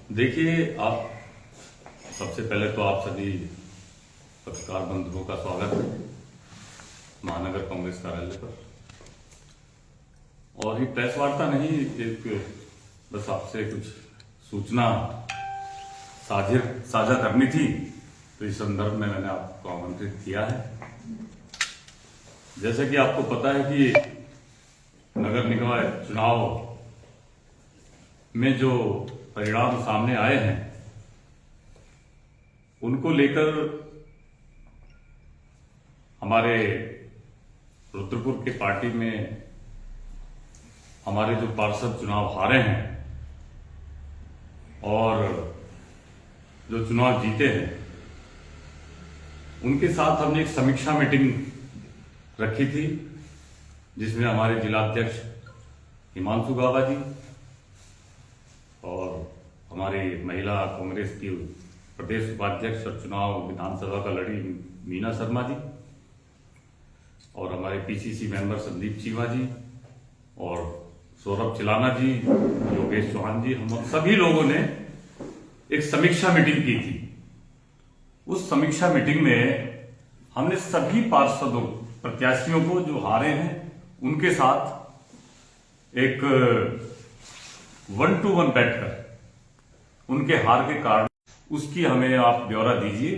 देखिए, आप सबसे पहले तो आप सभी पत्रकार बंधुओं का स्वागत है महानगर कांग्रेस कार्यालय पर। और ये प्रेस वार्ता नहीं, एक बस आपसे कुछ सूचना साझा करनी थी, तो इस संदर्भ में मैंने आपको आमंत्रित किया है। जैसे कि आपको पता है कि नगर निकाय चुनाव में जो परिणाम सामने आए हैं उनको लेकर हमारे रुद्रपुर के पार्टी में हमारे जो पार्षद चुनाव हारे हैं और जो चुनाव जीते हैं उनके साथ हमने एक समीक्षा मीटिंग रखी थी, जिसमें हमारे जिलाध्यक्ष हिमांशु गाबा जी और हमारे महिला कांग्रेस की प्रदेश उपाध्यक्ष और चुनाव विधानसभा का लड़ी मीना शर्मा जी और हमारे पीसीसी मेंबर संदीप चीमा जी और सौरभ चिलाना जी, योगेश चौहान जी, हम सभी लोगों ने एक समीक्षा मीटिंग की थी। उस समीक्षा मीटिंग में हमने सभी पार्षदों प्रत्याशियों को जो हारे हैं उनके साथ एक 1-to-1 बैठकर उनके हार के कारण उसकी हमें आप ब्यौरा दीजिए,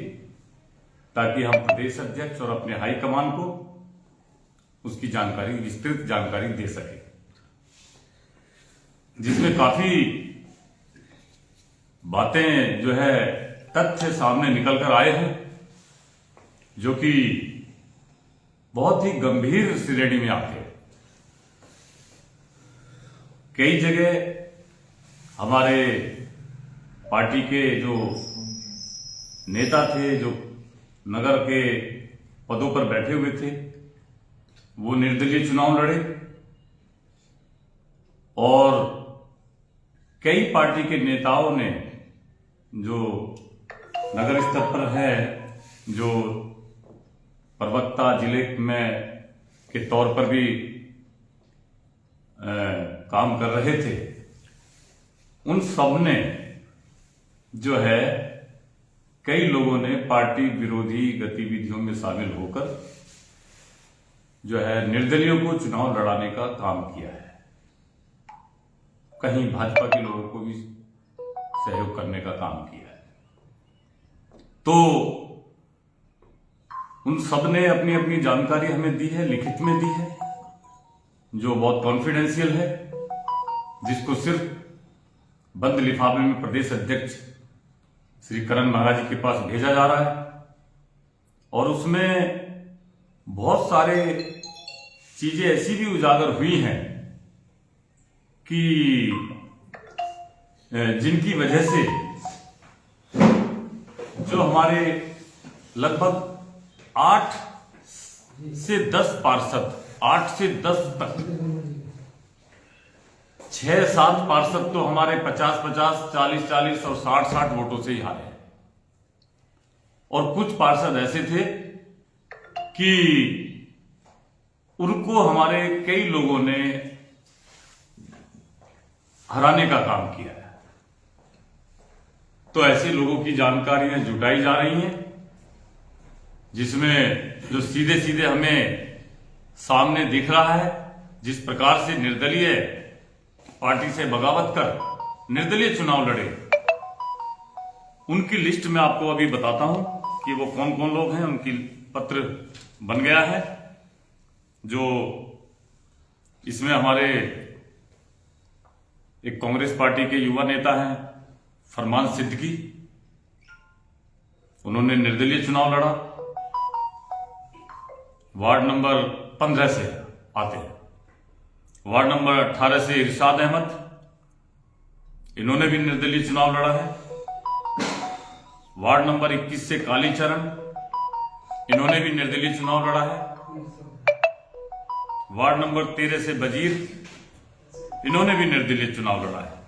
ताकि हम प्रदेश अध्यक्ष और अपने हाईकमान को उसकी जानकारी, विस्तृत जानकारी दे सके, जिसमें काफी बातें जो है तथ्य सामने निकल कर आए हैं, जो कि बहुत ही गंभीर श्रेणी में आते हैं। कई जगह हमारे पार्टी के जो नेता थे, जो नगर के पदों पर बैठे हुए थे, वो निर्दलीय चुनाव लड़े और कई पार्टी के नेताओं ने जो नगर स्तर पर है, जो प्रवक्ता जिले में के तौर पर भी काम कर रहे थे, उन सब ने जो है कई लोगों ने पार्टी विरोधी गतिविधियों में शामिल होकर जो है निर्दलियों को चुनाव लड़ाने का काम किया है। कहीं भाजपा के लोगों को भी सहयोग करने का काम किया है। तो उन सब ने अपनी अपनी जानकारी हमें दी है, लिखित में दी है, जो बहुत कॉन्फिडेंशियल है, जिसको सिर्फ बंद लिफाफे में प्रदेश अध्यक्ष श्री करण महाराज जी के पास भेजा जा रहा है। और उसमें बहुत सारे चीजें ऐसी भी उजागर हुई हैं कि जिनकी वजह से जो हमारे लगभग 8 से 10 पार्षद, 8 से 10 तक 6-7 पार्षद तो हमारे 50-50, 40-40 और 60-60 वोटों से ही हारे हैं। और कुछ पार्षद ऐसे थे कि उनको हमारे कई लोगों ने हराने का काम किया है। तो ऐसे लोगों की जानकारियां जुटाई जा रही हैं, जिसमें जो सीधे सीधे हमें सामने दिख रहा है, जिस प्रकार से निर्दलीय पार्टी से बगावत कर निर्दलीय चुनाव लड़े, उनकी लिस्ट में आपको अभी बताता हूं कि वो कौन कौन लोग हैं। उनकी पत्र बन गया है। जो इसमें हमारे एक कांग्रेस पार्टी के युवा नेता हैं फरमान सिद्दीकी, उन्होंने निर्दलीय चुनाव लड़ा, वार्ड नंबर 15 से आते हैं। वार्ड नंबर 18 से इरशाद अहमद, इन्होंने भी निर्दलीय चुनाव लड़ा है। वार्ड नंबर 21 से कालीचरण, इन्होंने भी निर्दलीय चुनाव लड़ा है। वार्ड नंबर 13 से बजीर, इन्होंने भी निर्दलीय चुनाव लड़ा है।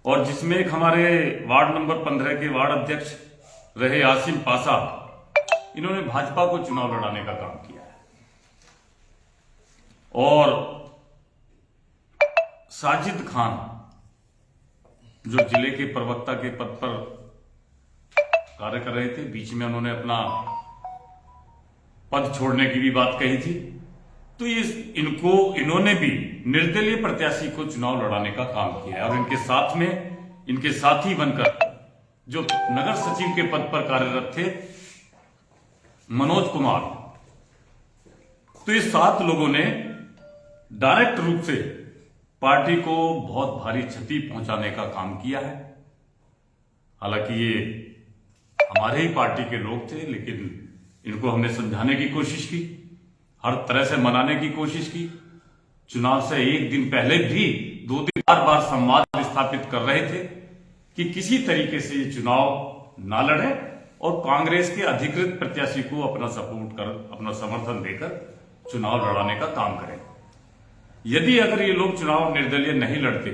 और जिसमें एक हमारे वार्ड नंबर 15 के वार्ड अध्यक्ष रहे आसिम पासा, इन्होंने भाजपा को चुनाव लड़ाने का काम किया है। और साजिद खान जो जिले के प्रवक्ता के पद पर कार्य कर रहे थे, बीच में उन्होंने अपना पद छोड़ने की भी बात कही थी। तो इन्होंने भी निर्दलीय प्रत्याशी को चुनाव लड़ाने का काम किया है और इनके साथी बनकर जो नगर सचिव के पद पर कार्यरत थे मनोज कुमार, तो ये 7 लोगों ने डायरेक्ट रूप से पार्टी को बहुत भारी क्षति पहुंचाने का काम किया है। हालांकि ये हमारे ही पार्टी के लोग थे, लेकिन इनको हमने समझाने की कोशिश की, हर तरह से मनाने की कोशिश की। चुनाव से एक दिन पहले भी 2 बार संवाद स्थापित कर रहे थे कि किसी तरीके से ये चुनाव ना लड़े और कांग्रेस के अधिकृत प्रत्याशी को अपना सपोर्ट कर, अपना समर्थन देकर चुनाव लड़ाने का काम करें। यदि अगर ये लोग चुनाव निर्दलीय नहीं लड़ते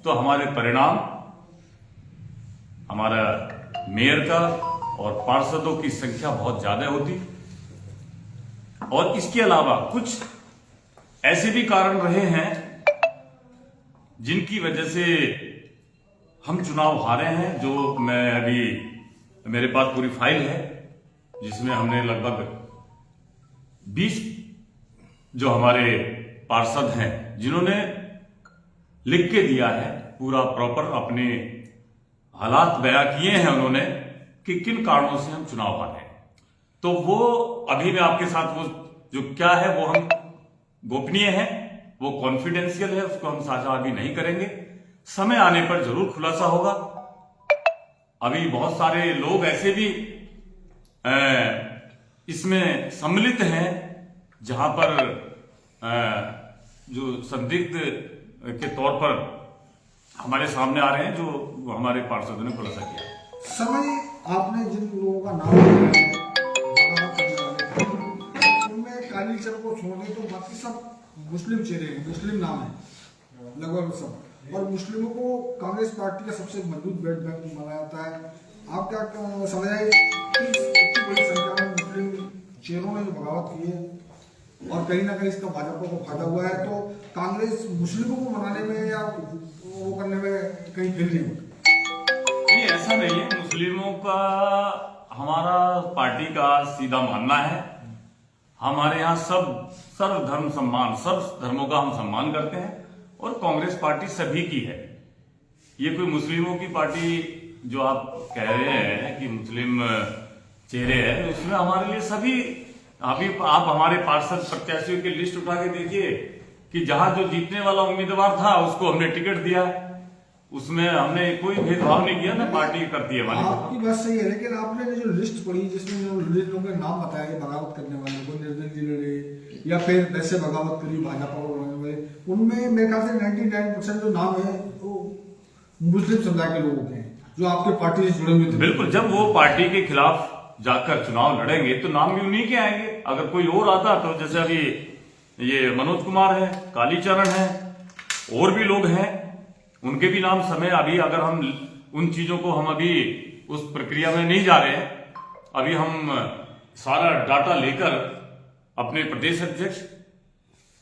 तो हमारे परिणाम, हमारा मेयर का और पार्षदों की संख्या बहुत ज्यादा होती। और इसके अलावा कुछ ऐसे भी कारण रहे हैं जिनकी वजह से हम चुनाव हारे हैं। जो मैं अभी, मेरे पास पूरी फाइल है जिसमें हमने लगभग 20 जो हमारे पार्षद हैं जिन्होंने लिख के दिया है, पूरा प्रॉपर अपने हालात बयां किए हैं उन्होंने कि किन कारणों से हम चुनाव हारे। तो वो अभी मैं आपके साथ वो जो क्या है वो हम गोपनीय है, वो कॉन्फिडेंशियल है, उसको हम साझा अभी नहीं करेंगे। समय आने पर जरूर खुलासा होगा। अभी बहुत सारे लोग ऐसे भी इसमें सम्मिलित हैं जहां पर जो संदिग्ध के तौर पर हमारे सामने आ रहे हैं, जो हमारे पार्षदों ने खुलासा किया। समय आपने जिन लोगों का नाम लिया उनमें कालीचरण को छोड़ दे तो बाकी सब मुस्लिम चेहरे हैं, मुस्लिम नाम है लगभग सब, और मुस्लिमों को कांग्रेस पार्टी का सबसे मजबूत बैट बैंक माना जाता है। आप क्या समझ आए कि इतनी बड़ी संख्या में मुस्लिम चेहरों ने बगावत की है और कहीं ना कहीं इसका भाजपा को फायदा हुआ है, तो कांग्रेस मुस्लिमों को मनाने में या वो करने में कहीं फेल नहीं होती? नहीं, ऐसा नहीं है। मुस्लिमों का हमारा पार्टी का सीधा मानना है, हमारे यहाँ सब सर्वधर्म सम्मान, सब धर्मों का हम सम्मान करते हैं और कांग्रेस पार्टी सभी की है। ये कोई मुस्लिमों की पार्टी जो आप कह रहे हैं कि मुस्लिम चेहरे हैं, उसमें हमारे लिए सभी, अभी आप हमारे पार्षद प्रत्याशियों की लिस्ट उठा के देखिए कि जहां जो जीतने वाला उम्मीदवार था उसको हमने टिकट दिया, उसमें हमने कोई भेदभाव नहीं किया ना, पार्टी करती है हमारी। आपकी बात सही है, लेकिन आपने जो लिस्ट पढ़ी जिसमें जो लोगों के नाम बताए बगावत करने वाले को, निर्दलीय लड़े या फिर वैसे बगावत करी भाजपा को लड़ने वाले, उनमें मेरे ख्याल से 99% जो नाम है वो मुस्लिम समुदाय के लोगों के हैं जो आपके पार्टी से जुड़े हुए थे। बिल्कुल, जब वो पार्टी के खिलाफ जाकर चुनाव लड़ेंगे तो नाम भी उन्हीं के आएंगे। अगर कोई और आता तो जैसे अभी ये मनोज कुमार है, कालीचरण है, और भी लोग हैं, उनके भी नाम समय, अभी अगर हम उन चीजों को, हम अभी उस प्रक्रिया में नहीं जा रहे हैं। अभी हम सारा डाटा लेकर अपने प्रदेश अध्यक्ष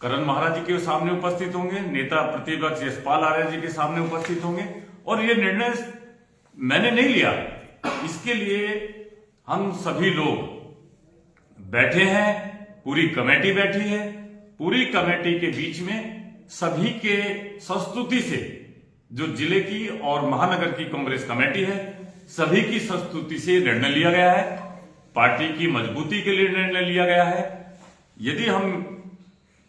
करण महाराज जी के सामने उपस्थित होंगे, नेता प्रतिपक्ष यशपाल आर्य जी के सामने उपस्थित होंगे, और ये निर्णय मैंने नहीं लिया, इसके लिए हम सभी लोग बैठे हैं, पूरी कमेटी बैठी है, पूरी कमेटी के बीच में सभी के संस्तुति से, जो जिले की और महानगर की कांग्रेस कमेटी है, सभी की संस्तुति से निर्णय लिया गया है, पार्टी की मजबूती के लिए निर्णय लिया गया है। यदि हम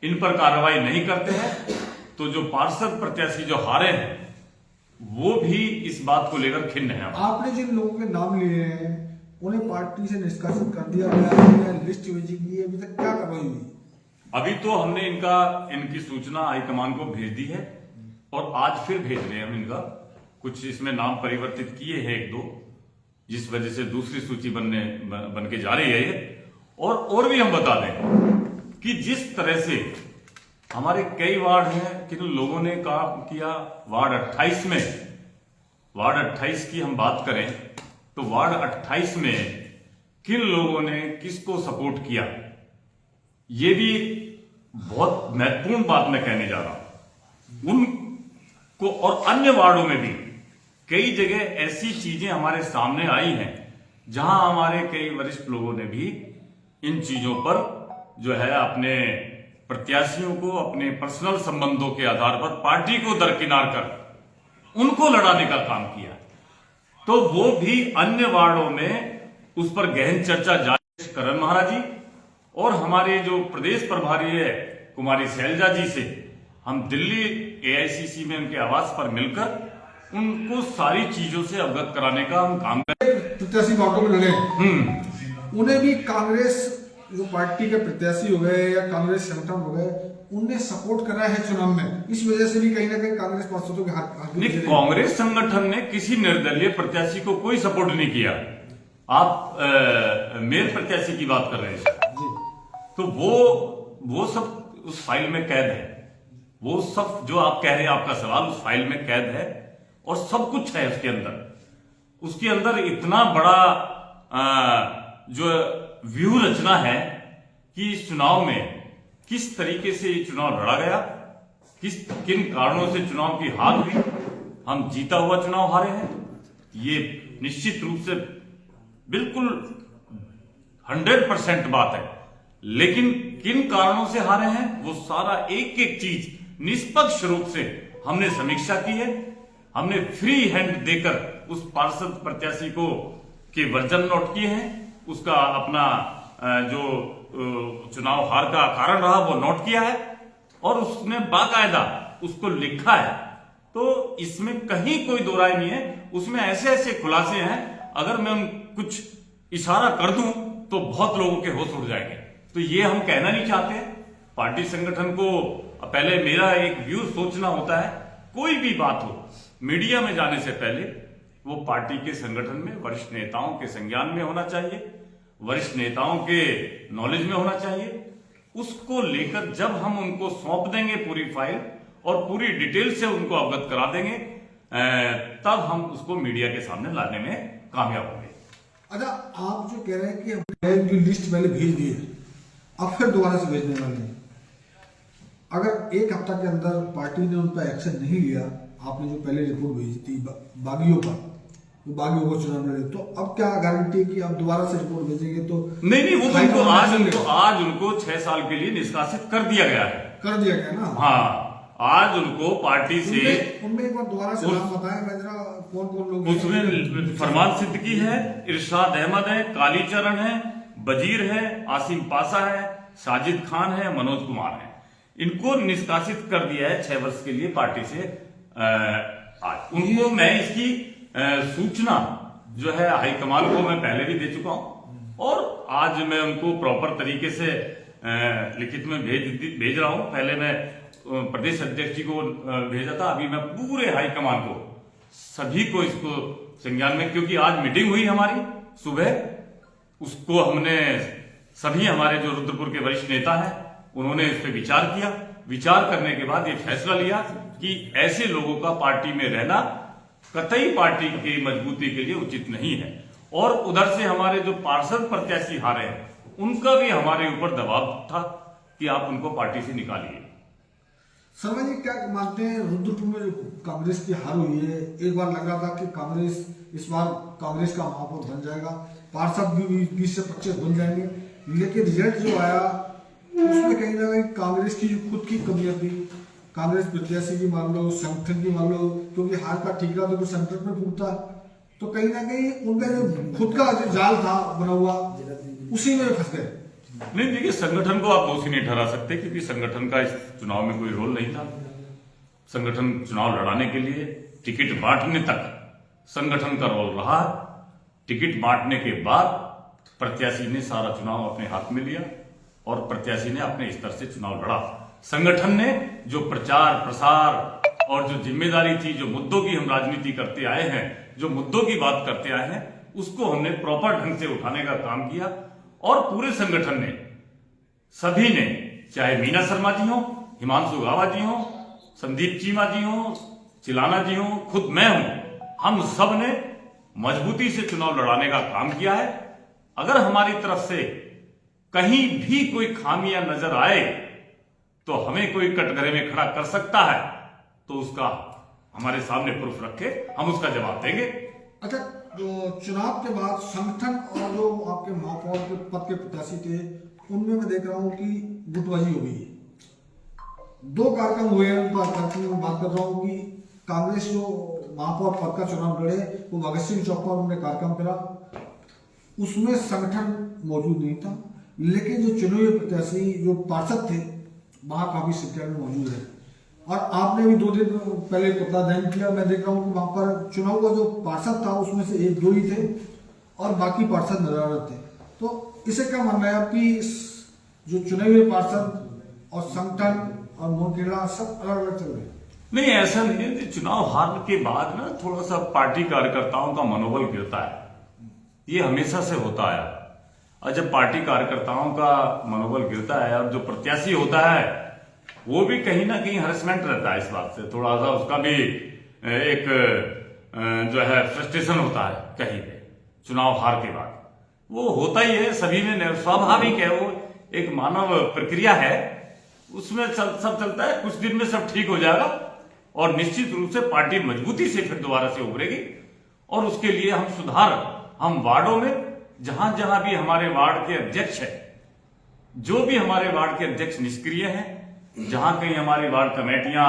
इन पर कार्रवाई नहीं करते हैं तो जो पार्षद प्रत्याशी जो हारे हैं वो भी इस बात को लेकर खिन्न है। आपने जिन लोगों के नाम लिए हैं उन्हें पार्टी से निष्कासित कर दिया गया, लिस्ट भेजी गई है, अभी तक क्या कार्रवाई हुई? अभी तो हमने इनकी सूचना हाईकमान को भेज दी है और आज फिर भेज रहे हैं हम इनका। कुछ इसमें नाम परिवर्तित किए हैं 1-2, जिस वजह से दूसरी सूची बन के जा रही है ये। और भी हम बता दें कि जिस तरह से हमारे कई वार्ड हैं, किन लोगों ने काम किया, वार्ड 28 में, वार्ड 28 की हम बात करें तो वार्ड 28 में किन लोगों ने किसको सपोर्ट किया, ये भी बहुत महत्वपूर्ण बात मैं कहने जा रहा हूं। उनको और अन्य वार्डों में भी कई जगह ऐसी चीजें हमारे सामने आई हैं जहां हमारे कई वरिष्ठ लोगों ने भी इन चीजों पर जो है अपने प्रत्याशियों को अपने पर्सनल संबंधों के आधार पर पार्टी को दरकिनार कर उनको लड़ाने का काम किया। तो वो भी अन्य वार्डों में उस पर गहन चर्चा जारी। करण महाराज जी और हमारे जो प्रदेश प्रभारी है कुमारी शैलजा जी से हम दिल्ली एआईसीसी में उनके आवास पर मिलकर उनको सारी चीजों से अवगत कराने का हम काम करें। प्रत्याशी वार्डों में लड़े, उन्हें भी कांग्रेस जो पार्टी के प्रत्याशी हो गए या कांग्रेस संगठन हो गए उनने सपोर्ट करा है चुनाव में, इस वजह से भी कहीं ना कहीं कांग्रेस पार्षदों के हाथ नहीं, कांग्रेस संगठन ने किसी निर्दलीय प्रत्याशी को कोई सपोर्ट नहीं किया। आप मेयर प्रत्याशी की बात कर रहे हैं जी। तो वो सब उस फाइल में कैद है। वो सब जो आप कह रहे हैं, आपका सवाल उस फाइल में कैद है और सब कुछ है उसके अंदर। उसके अंदर इतना बड़ा जो व्यूह रचना है कि इस चुनाव में किस तरीके से ये चुनाव लड़ा गया, किन कारणों से चुनाव की हार हुई, हम जीता हुआ चुनाव हारे हैं, ये निश्चित रूप से बिल्कुल 100% बात है। लेकिन किन कारणों से हारे हैं वो सारा एक एक चीज निष्पक्ष रूप से हमने समीक्षा की है। हमने फ्री हैंड देकर उस पार्षद प्रत्याशी को के वर्जन नोट किए हैं, उसका अपना जो चुनाव हार का कारण रहा वो नोट किया है और उसने बाकायदा उसको लिखा है। तो इसमें कहीं कोई दो राय नहीं है। उसमें ऐसे ऐसे खुलासे हैं, अगर मैं कुछ इशारा कर दूं तो बहुत लोगों के होश उड़ जाएंगे। तो ये हम कहना नहीं चाहते। पार्टी संगठन को पहले मेरा एक व्यू सोचना होता है, कोई भी बात हो मीडिया में जाने से पहले वो पार्टी के संगठन में वरिष्ठ नेताओं के संज्ञान में होना चाहिए, वरिष्ठ नेताओं के नॉलेज में होना चाहिए। उसको लेकर जब हम उनको सौंप देंगे पूरी फाइल और पूरी डिटेल से उनको अवगत करा देंगे, तब हम उसको मीडिया के सामने लाने में कामयाब होंगे। अच्छा, आप जो कह रहे हैं कि हमने जो लिस्ट पहले भेज दी है अब फिर दोबारा से भेजने वाले हैं, अगर एक हफ्ता के अंदर पार्टी ने उन पर एक्शन नहीं लिया, आपने जो पहले रिपोर्ट भेजी थी बागियों का, तो बागियों को चुनाव लड़े, तो अब क्या गारंटी है कि अब दोबारा से रिपोर्ट भेजेंगे? तो नहीं, वो तो आज उनको 6 साल के लिए निष्कासित कर दिया गया है। कर दिया गया ना? हाँ, आज उनको पार्टी से उनमें एक बार दोबारा से नाम बताएं जरा, कौन कौन लोग उसमें फरमान सिद्दीकी है, इरशाद अहमद है, कालीचरण है, बजीर है, आसिम पासा है, साजिद खान है, मनोज कुमार है। इनको निष्कासित कर दिया है 6 वर्ष के लिए पार्टी से। आज उनको मैं इसकी सूचना जो है हाईकमान को मैं पहले भी दे चुका हूं और आज मैं उनको प्रॉपर तरीके से लिखित में भेज रहा हूं। पहले मैं प्रदेश अध्यक्ष जी को भेजा था, अभी मैं पूरे हाईकमान को सभी को इसको संज्ञान में, क्योंकि आज मीटिंग हुई हमारी सुबह, उसको हमने सभी हमारे जो रुद्रपुर के वरिष्ठ नेता हैं उन्होंने इस पर विचार किया। विचार करने के बाद ये फैसला लिया कि ऐसे लोगों का पार्टी में रहना कतई पार्टी की मजबूती के लिए उचित नहीं है। और उधर से हमारे जो पार्षद प्रत्याशी हारे हैं उनका भी हमारे ऊपर दबाव था कि आप उनको पार्टी से निकालिए। शर्मा जी, क्या मानते हैं रुद्रपुर में जो कांग्रेस की हार हुई है, एक बार लग रहा था कि कांग्रेस इस बार कांग्रेस का महापौर बन जाएगा, पार्षद भी 20 से 25 बन जाएंगे, लेकिन रिजल्ट जो आया उसमें कहीं ना कहीं कांग्रेस की जो खुद की कमियां थी, कांग्रेस प्रत्याशी की मान लो, संगठन की मान लो, क्योंकि हार का ठीकरा तो कुछ संगठन में फूटता, तो कहीं ना कहीं उनका जो खुद का जो जाल था बना हुआ उसी में फंस गए। नहीं, देखिए, संगठन को आप दोषी नहीं ठहरा सकते क्योंकि संगठन का इस चुनाव में कोई रोल नहीं था। संगठन चुनाव लड़ाने के लिए टिकट बांटने तक संगठन का रोल रहा। टिकट बांटने के बाद प्रत्याशी ने सारा चुनाव अपने हाथ में लिया और प्रत्याशी ने अपने स्तर से चुनाव लड़ा। संगठन ने जो प्रचार प्रसार और जो जिम्मेदारी थी, जो मुद्दों की हम राजनीति करते आए हैं, जो मुद्दों की बात करते आए हैं, उसको हमने प्रॉपर ढंग से उठाने का काम किया। और पूरे संगठन ने, सभी ने, चाहे मीना शर्मा जी हो, हिमांशु गावा जी हो, संदीप चीमा जी हो, चिलाना जी हो, खुद मैं हूं, हम सब ने मजबूती से चुनाव लड़ाने का काम किया है। अगर हमारी तरफ से कहीं भी कोई खामियां नजर आए तो हमें कोई कटघरे में खड़ा कर सकता है, तो उसका हमारे सामने प्रूफ रखे, हम उसका जवाब देंगे। अच्छा, तो चुनाव के बाद संगठन और जो आपके महापौर के पद के प्रत्याशी थे उनमें मैं देख रहा हूँ कि गुटबाजी हो गई है। 2 कार्यक्रम हुए हैं, उनका कार्यक्रम में बात कर रहा हूँ कि कांग्रेस जो महापौर पद का चुनाव लड़े वो भगत सिंह चौक पर उन्होंने कार्यक्रम करा, उसमें संगठन मौजूद नहीं था, लेकिन जो चुने हुए प्रत्याशी जो पार्षद थे वहां काफी संख्या में मौजूद है। और आपने भी 2 दिन पहले पुतला दहन किया, मैं देख रहा हूँ कि वहां पर चुनाव का जो पार्षद था उसमें से 1-2 ही थे और बाकी पार्षद नजर आ रहे थे। तो इसे क्या मानना है आपकी, जो चुने हुए पार्षद और संगठन और मोकेला सब अलग अलग चल रहे हैं? नहीं, ऐसा नहीं है। चुनाव हारने के बाद ना थोड़ा सा पार्टी कार्यकर्ताओं का मनोबल गिरता है, ये हमेशा से होता है। और जब पार्टी कार्यकर्ताओं का मनोबल गिरता है और जो प्रत्याशी होता है वो भी कहीं ना कहीं हरेसमेंट रहता है, इस बात से थोड़ा सा उसका भी एक जो है फ्रस्ट्रेशन होता है कहीं पे चुनाव हार के बाद। वो होता ही है, सभी में स्वाभाविक है, वो एक मानव प्रक्रिया है, उसमें सब चलता है। कुछ दिन में सब ठीक हो जाएगा और निश्चित रूप से पार्टी मजबूती से फिर दोबारा से उभरेगी। और उसके लिए हम सुधार, हम वार्डों में जहां जहां भी हमारे वार्ड के अध्यक्ष है, जो भी हमारे वार्ड के अध्यक्ष निष्क्रिय हैं, जहां कहीं हमारी वार्ड कमेटियां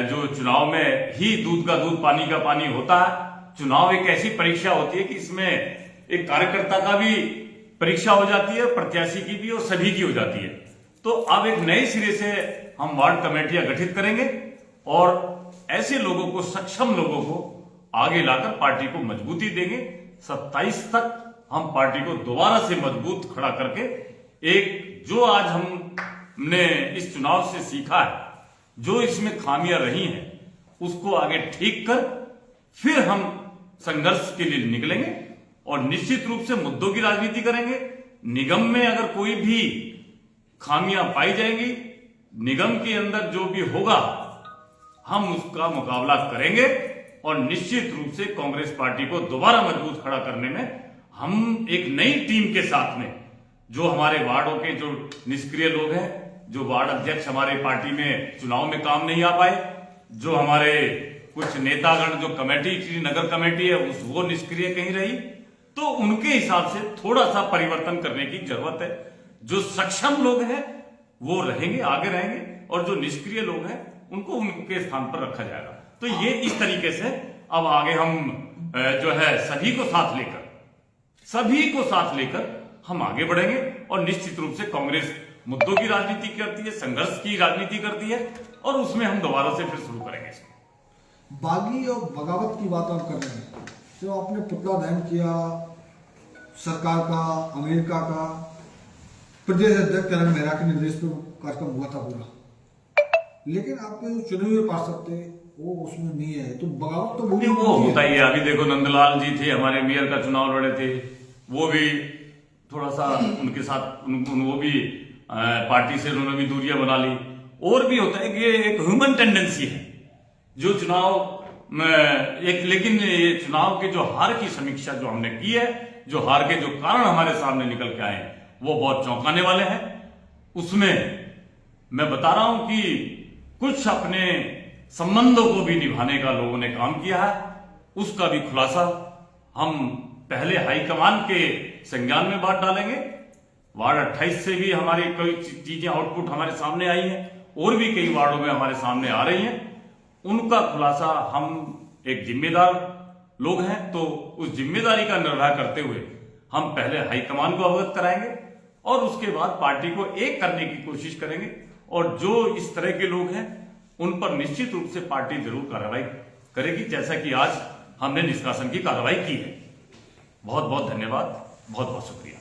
जो चुनाव में ही दूध का दूध पानी का पानी होता है, चुनाव एक ऐसी परीक्षा होती है कि इसमें एक कार्यकर्ता का भी परीक्षा हो जाती है, प्रत्याशी की भी और सभी की हो जाती है। तो अब एक नए सिरे से हम वार्ड कमेटियां गठित करेंगे और ऐसे लोगों को, सक्षम लोगों को आगे लाकर पार्टी को मजबूती देंगे। 27 तक हम पार्टी को दोबारा से मजबूत खड़ा करके एक जो आज हमने इस चुनाव से सीखा है, जो इसमें खामियां रही हैं, उसको आगे ठीक कर फिर हम संघर्ष के लिए निकलेंगे और निश्चित रूप से मुद्दों की राजनीति करेंगे। निगम में अगर कोई भी खामियां पाई जाएंगी, निगम के अंदर जो भी होगा हम उसका मुकाबला करेंगे और निश्चित रूप से कांग्रेस पार्टी को दोबारा मजबूत खड़ा करने में हम एक नई टीम के साथ में, जो हमारे वार्डों के जो निष्क्रिय लोग हैं, जो वार्ड अध्यक्ष हमारे पार्टी में चुनाव में काम नहीं आ पाए, जो हमारे कुछ नेतागण, जो कमेटी, नगर कमेटी है वो निष्क्रिय कहीं रही, तो उनके हिसाब से थोड़ा सा परिवर्तन करने की जरूरत है। जो सक्षम लोग हैं वो रहेंगे, आगे रहेंगे, और जो निष्क्रिय लोग हैं उनको उनके स्थान पर रखा जाएगा। तो ये इस तरीके से अब आगे हम जो है सभी को साथ लेकर हम आगे बढ़ेंगे और निश्चित रूप से कांग्रेस मुद्दों की राजनीति करती है, संघर्ष की राजनीति करती है और उसमें हम दोबारा से फिर शुरू करेंगे इसको। बागी और बगावत की बात आप कर रहे हैं, जो आपने पुतला दहन किया सरकार का, अमेरिका का, प्रदेश अध्यक्ष करण मेहरा के निर्देश पर कार्यक्रम हुआ था पूरा, लेकिन आपके जो चुने हुए पार्षद थे वो उसमें नहीं है, तो बगावत तो वो होता ही है। अभी देखो नंदलाल जी थे, हमारे मेयर का चुनाव लड़े थे, वो भी थोड़ा सा उनके साथ वो भी पार्टी से उन्होंने भी दूरियां बना ली। और भी होता है कि ये एक ह्यूमन टेंडेंसी है जो चुनाव एक, लेकिन ये चुनाव के जो हार की समीक्षा जो हमने की है, जो हार के जो कारण हमारे सामने निकल के आए हैं, वो बहुत चौंकाने वाले हैं। उसमें मैं बता रहा हूं कि कुछ अपने संबंधों को भी निभाने का लोगों ने काम किया है, उसका भी खुलासा हम पहले हाईकमान के संज्ञान में बात डालेंगे। वार्ड 28 से भी हमारी कई चीजें आउटपुट हमारे सामने आई हैं और भी कई वार्डों में हमारे सामने आ रही हैं, उनका खुलासा हम एक जिम्मेदार लोग हैं तो उस जिम्मेदारी का निर्वाह करते हुए हम पहले हाईकमान को अवगत कराएंगे और उसके बाद पार्टी को एक करने की कोशिश करेंगे। और जो इस तरह के लोग हैं उन पर निश्चित रूप से पार्टी जरूर कार्रवाई करेगी, जैसा कि आज हमने निष्कासन की कार्रवाई की है। बहुत बहुत धन्यवाद, बहुत बहुत शुक्रिया।